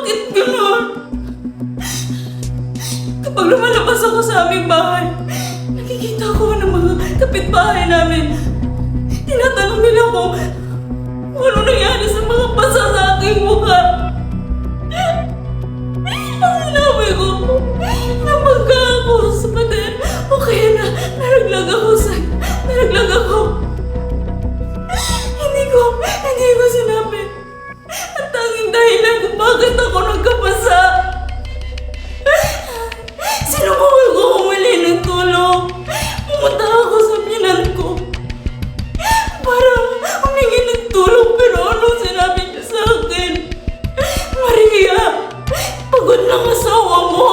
Bakit gano'n? Kapag lumalabas ako sa aming bahay, nakikita ko ng mga kapitbahay namin. Tinatanong nila ko kung ano nangyari sa mga pasa sa aking mukha. Ang sinabi ko, napagka ako sa pader o kaya naraglag ako. Hindi ko sinabi. Ang tanging dahilan kung bakit ako nagkapasa. Sinubukan ko humili ng tulong. Pumunta ako sa binan ko para humingi ng tulong, pero anong sinabi niya sa akin? Maria, pagod ng asawa mo.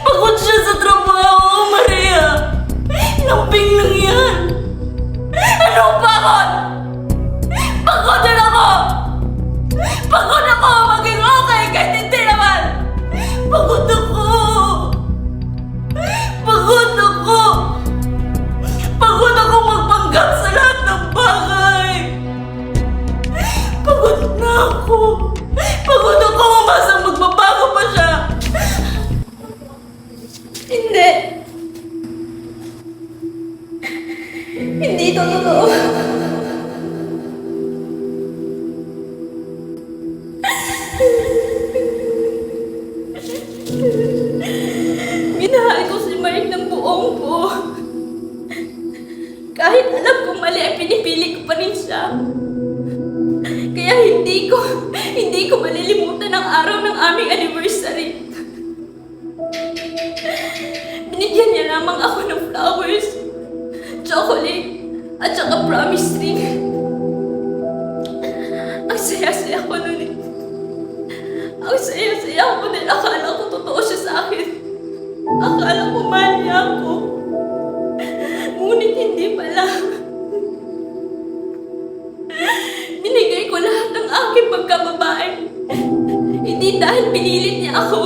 Pagod siya sa trabaho, Maria. Lamping lang yan. Anong pagod? Pagod din ako! Pagod ako maging okay kahit hindi naman! Pagod ako! Pagod ako! Pagod ako magpanggap sa lahat ng bagay! Pagod na ako! Pagod ako umasang magbabago pa siya! Hindi! Hindi ito totoo! Minahal ko si Mark ng buong ko. Kahit alam kong mali ay pinipili ko pa rin siya. Kaya hindi ko malilimutan ang araw ng aming anniversary. Binigyan niya lamang ako ng flowers, chocolate, at saka promise ring. Ang saya-saya ko nun eh. Ang saya-saya ko dahil akala ko totoo siya sa akin. Akala ko mahal niya ako. Ngunit hindi pala. Binigay ko lahat ng aking pagkababae. Hindi dahil pinilit niya ako.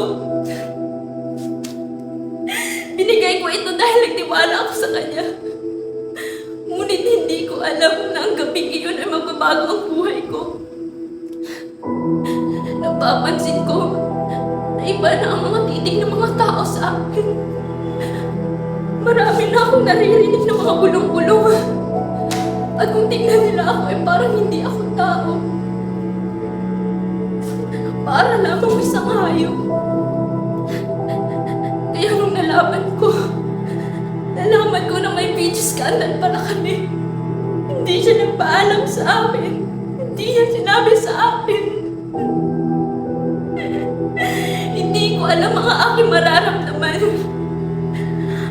Binigay ko ito dahil nagtiwala ako sa kanya. Ngunit hindi ko alam na ang gabing iyon ay magbabago ang buhay ko. Napapansin ko na iba na ang mga titig ng mga tao sa akin. Marami na akong naririnig ng mga bulong-bulong. At kung tingnan nila ako ay parang hindi ako tao. Para lamang isang hayop. Kaya nung nalaman ko na may beach scandal pala kami. Hindi siya nagpaalam sa amin. Hindi niya sinabi sa akin. Hindi ko alam ang aking mararamdaman.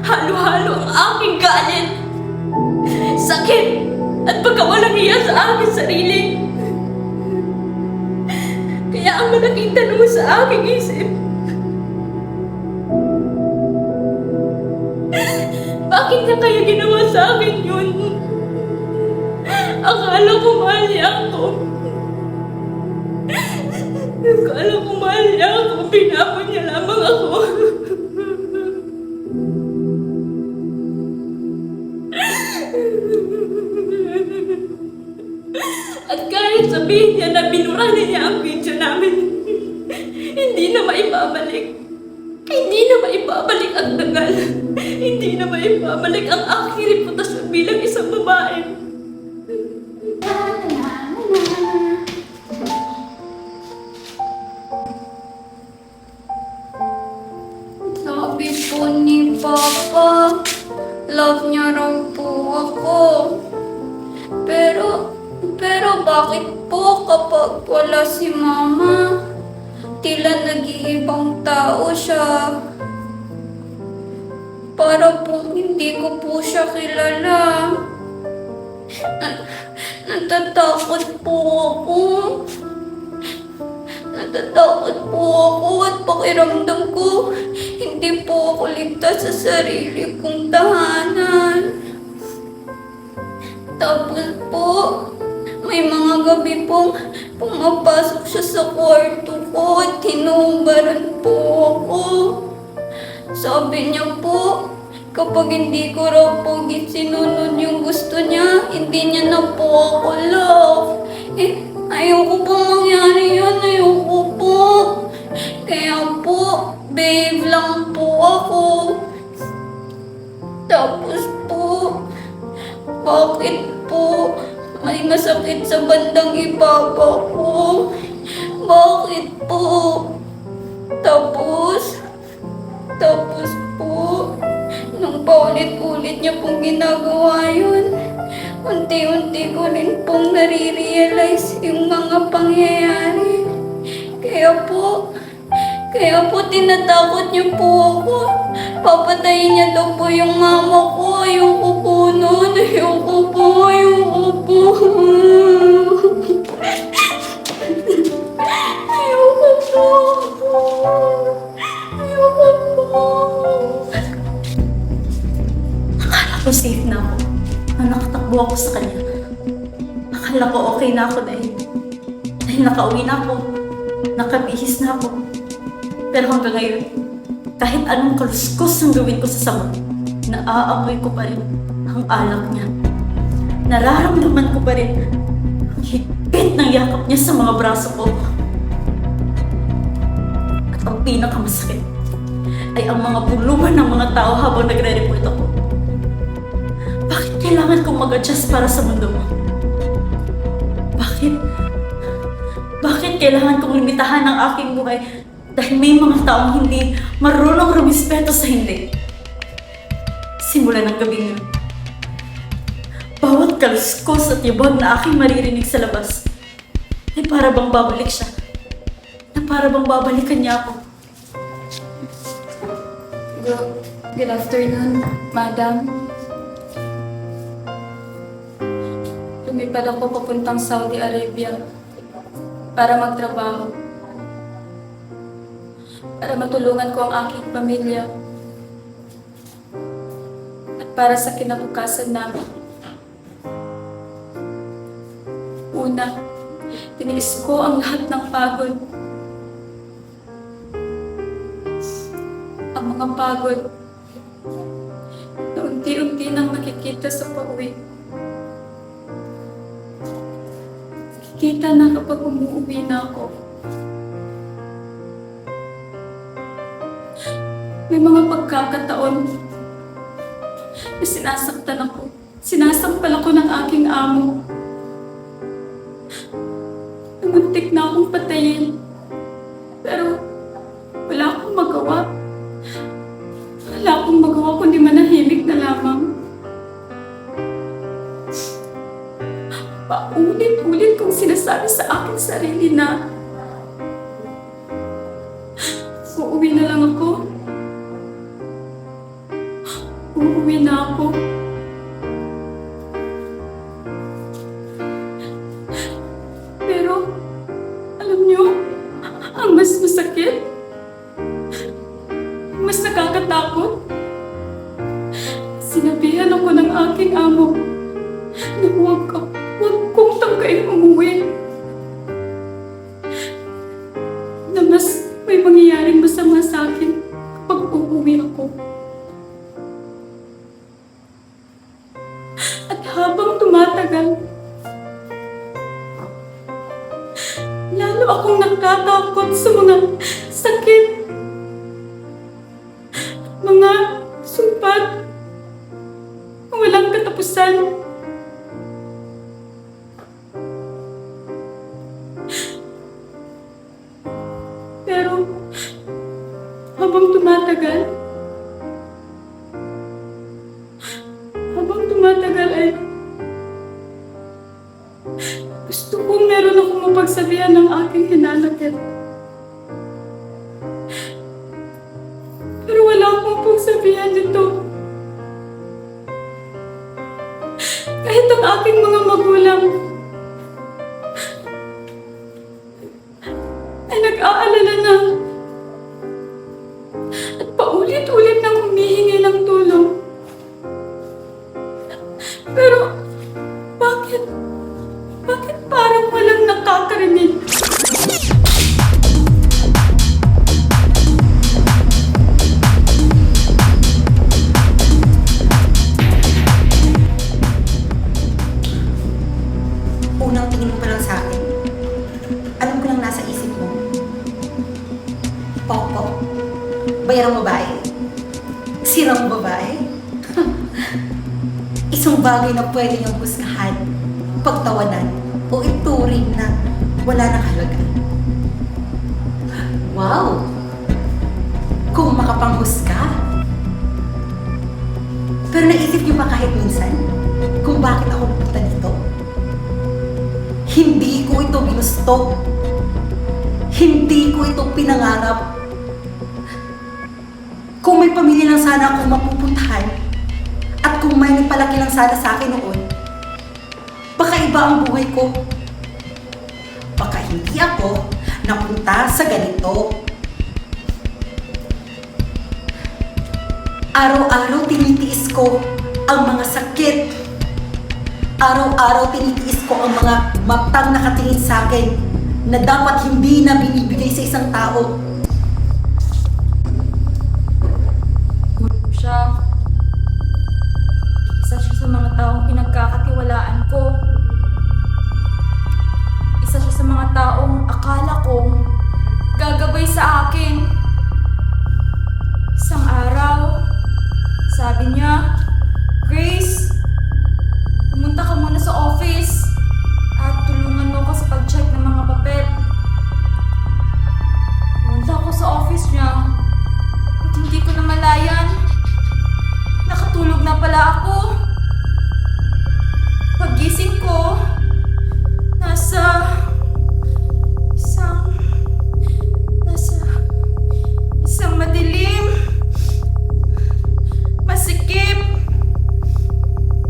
Halo-halo ang aking galit, sakit, at pagkawalang hiya sa aking sarili. Kaya ang malaking tanong sa aking isip, bakit niya kaya ginawa sa akin yun? Akala ko mahal niya ako. Akala ko mahal niya ako. Pinapon niya lamang ako. At kahit sabihin niya na binurali niya ang video namin, hindi na maibabalik. Hindi na maibabalik ang tagal. Hindi na maibabalik ang aking reputasyon bilang isang babae. Sabi po ni Papa, love niya raw po ako. Pero bakit po kapag wala si Mama, tila nag-iibang tao siya? Para po hindi ko po siya kilala. Natatakot po ako. Natatakot po ako at pakiramdam ko hindi po ako ligtas sa sarili kong tahanan. Tapos po, may mga gabi pong pumapasok siya sa kwarto ko at hinuhubaran po ako. Sabi niya po, kapag hindi ko raw po sinunod yung gusto niya, hindi niya na po ako love. Ayoko po mangyari yun, ayoko po. sakit sa bandang ibaba ko. Bakit po? Tapos po, nung paulit-ulit niya pong ginagawa yun, unti-unti ko rin pong nare-realize yung mga pangyayari. Kaya po tinatakot niyo po ako. Papatayin niya daw po yung mama ko. Ayoko po nun. Ayoko po. Ayoko po. Ayoko po. Ayoko po. Akala ko safe na ako. Nung nakatakbo ako sa kanya. Akala ko okay na ako dahil nakauwi na ako. Nakabihis na ako. Pero hanggang ngayon, kahit anong kaluskos ang gawin ko sa samot, naaamoy ko pa rin ang alak niya. Nararamdaman ko pa rin ang higpit ng yakap niya sa mga braso ko. At ang pinakamasakit ay ang mga bulungan ng mga tao habang nagre-report ako. Bakit kailangan kong mag-adjust para sa mundo mo? Bakit kailangan kong limitahan ang aking buhay dahil may mga taong hindi marunong rumispeto sa hindi? Simula ng gabing yun, bawat kaluskos at yabag na aking maririnig sa labas ay para bang babalik siya. Na para bang babalikan niya ako. Good afternoon, madam. Lumipad ako papuntang Saudi Arabia para magtrabaho. Para matulungan ko ang aking pamilya. At para sa kinabukasan namin. Una, tiniis ko ang lahat ng pagod. Ang mga pagod na unti-unti nang makikita sa pauwi. Kita na kapag umuwi na ako. May mga pagkakataon na sinasaktan ako. Sinasampal ako ng aking amo. Namuntik na akong patayin. Pero wala akong magawa. Wala akong magawa kundi manahimik na lamang. Paulit-ulit kong sinasabi sa aking sarili na uuwi na lang ako. Uuwi na ako. Pero, alam niyo, ang mas masakit, mas nakakatakot, sinabihan ako ng aking amo na huwag kong tangkain umuwi. Na mas may mangyayaring masama sa akin kapag uuwi ako. At habang tumatagal, lalo akong natatakot sa mga sakit, mga sumpat, walang katapusan. Pero, habang tumatagal ay gusto kong meron akong mapagsabihan ng aking hinanakit. Pero wala akong mapagsabihan nito. Kahit ang aking mga magulang ay nag-aalala na at paulit-ulit nang humihingi ng tulong. Pero bakit parang walang nakakarinig? Unang tingin mo pa lang sa akin, alam ko lang nasa isip mo. Pokpok, bayarang babae, sirang babae. Isang bagay na pwede niyong husgahan, pagtawanan, o ituring na wala nang halaga? Wow! Kung makapanghusga. Pero naisip niyo ba kahit minsan kung bakit ako pupunta dito? Hindi ko ito ginusto. Hindi ko ito pinangarap. Kung may pamilya lang sana akong mapupuntahan at kung may nagpalaki lang sana sa akin noon, baka iba ang buhay ko. Baka hindi ako napunta sa ganito. Araw-araw tinitiis ko ang mga sakit. Araw-araw tinitiis ko ang mga matang nakatingin sa akin na dapat hindi na binibigay sa isang tao. Siya. Isa siya sa mga taong pinagkakatiwalaan ko. Isa siya sa mga taong akala kong gagabay sa akin. Isang araw, sabi niya, Grace, pumunta ka muna sa office at tulungan mo ko sa pag-check ng mga papel. Pumunta ako sa office niya at hindi ko namalayan. Nakatulog na pala ako. Paggising ko, nasa isang madilim, masikip,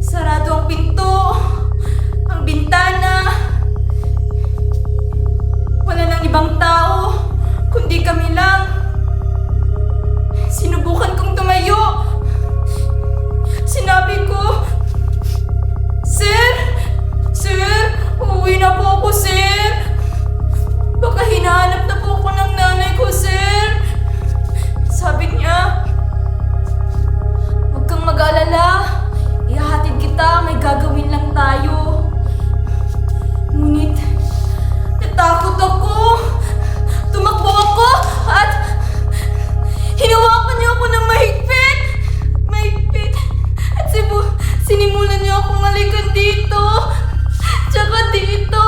sarado ang pinto, ang bintana. Wala nang ibang tao, kundi kami lang. Sinubukan kong tumayo. Sinabi ko, Sir, uuwi na po ako, Sir. Baka hinahanap na po ako ng nanay ko, Sir. Sabi niya, huwag kang mag-alala. Ihahatid kita, may gagawin lang tayo. Ngunit, natakot ako. Tumakbo ako at hinawakan niya ako ng mahigpit. At sinimulan niya akong halikan dito. Tsaka dito.